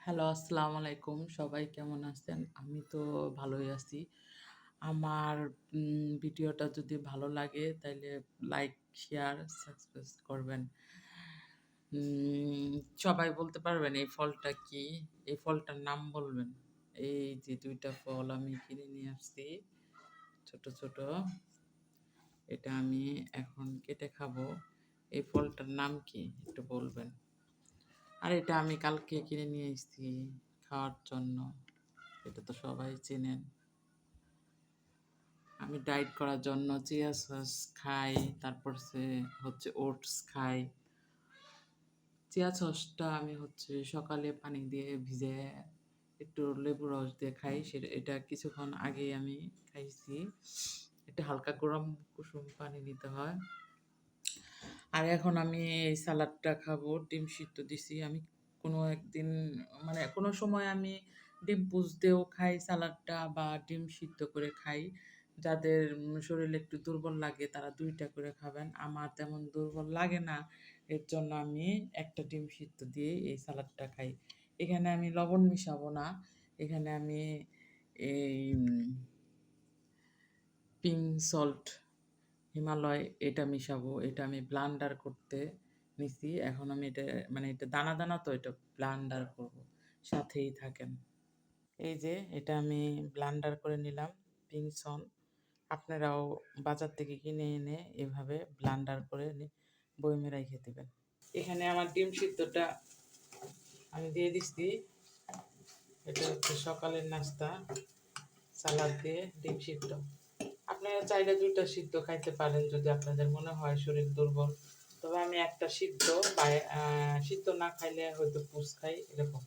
Hello, আসসালামু আলাইকুম। সবাই কেমন আছেন? আমি তো ভালোই আছি। আমার ভিডিওটা যদি ভালো লাগে তাইলে লাইক, শেয়ার, সাবস্ক্রাইব করবেন। উম সবাই বলতে পারবেন এই ফলটা কি? এই ফলটার নাম বলবেন। এই যে ২ টা ফল আমি কিনে নিয়ে আসছি ছোট, ছোট। এটা আমি এখন কেটে খাবো। এই ফলটার নাম কি? একটু বলবেন। আর এটা আমি কালকে কিনে নিয়ে এসেছি খাওয়ার জন্য। এটা তো সবাই চেনেন। আমি ডায়েট করার জন্য চিয়া সস খাই, তারপর হচ্ছে ওটস খাই। চিয়া সসটা আমি হচ্ছে সকালে পানি দিয়ে ভিজে একটু লেবু রস দিয়ে খাই। এটা কিছুক্ষণ আগেই আমি খাইছি। এটা হালকা গরম কুসুম পানি নিতে হয়। আর এখন আমি এই সালাডটা খাবো। ডিম সিদ্ধ দিছি। আমি কোনো একদিন মানে কোনো সময় আমি ডিম পুচ দিয়েও খাই সালাডটা বা ডিম সিদ্ধ করে খাই। যাদের শরীরে একটু দুর্বল লাগে তারা ২ টা করে খাবেন। আমার তেমন দুর্বল লাগে না। এর জন্য আমি একটা ডিম সিদ্ধ দিয়েই এই সালাডটা খাই। এখানে আমি লবণ মিশাবো না। এখানে আমি এই পিঙ্ক সল্ট হিমালয় এটা মিশাবো। এটা আমি ব্লান্ডার করতে নিছি। এখন আমি এটা মানে এটা দানা, দানা তো এটা ব্লান্ডার করব। সাথেই থাকেন। এই যে এটা আমি ব্লান্ডার করে নিলাম পিঙ্ক সল্ট। আপনারাও বাজার থেকে কিনে এনে এভাবে ব্লান্ডার করে বয়মে রাইখে দিবেন। এখানে আমার ডিম সিদ্ধটা আমি দিয়ে দিচ্ছি। এটা হচ্ছে সকালের নাস্তা। সালাদ দিয়ে ডিম সিদ্ধ। আপনারা চাইলে ২ টা সিদ্ধ খাইতে পারেন যদি আপনাদের মনে হয় শরীর দুর্বল। তবে আমি একটা সিদ্ধ বা সিদ্ধ না খাইলে হয়তো পুচ খাই এরকম।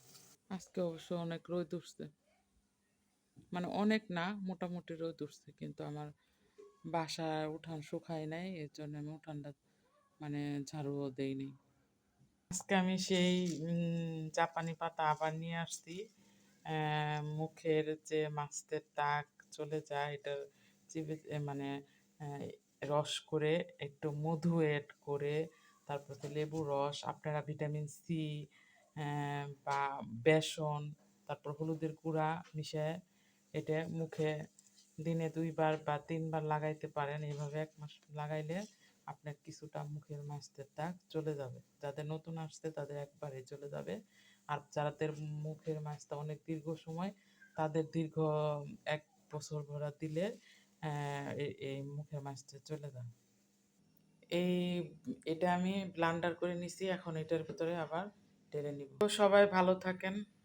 আজকে অবশ্য অনেক রোদ উঠছে। মানে অনেক না, মোটামুটি রোদ উঠছে। কিন্তু আমার বাসার উঠান শুকায় নাই। এর জন্য আমি উঠানটা মানে ঝাড়ুও দেইনি। আজকে আমি সেই জাপানি পাতা আবার নিয়ে আসছি। মুখের যে মাস্তের দাগ চলে যায় এটা চিবে মানে আহ, রস করে একটু মধু এড করে তারপর লেবু রস আপনারা ভিটামিন সি বা বেসন তারপর হলুদের গুঁড়া মিশিয়ে এটা মুখে দিনে ২ বার বা ৩ বার লাগাইতে পারেন। এভাবে ১ মাস লাগাইলে আপনার কিছুটা মুখের মাস্তের দাগ চলে যাবে। যাদের নতুন আসছে তাদের একবারে চলে যাবে। আর যাদের মুখের মাছটা অনেক দীর্ঘ সময় তাদের দীর্ঘ ১ বছর ভরা দিলে এই মুখের মাছটা চলে যায়। এই এটা আমি ব্লান্ডার করে নিছি। এখন এটার ভিতরে আবার ঢেলে নিব। তো সবাই ভালো থাকেন।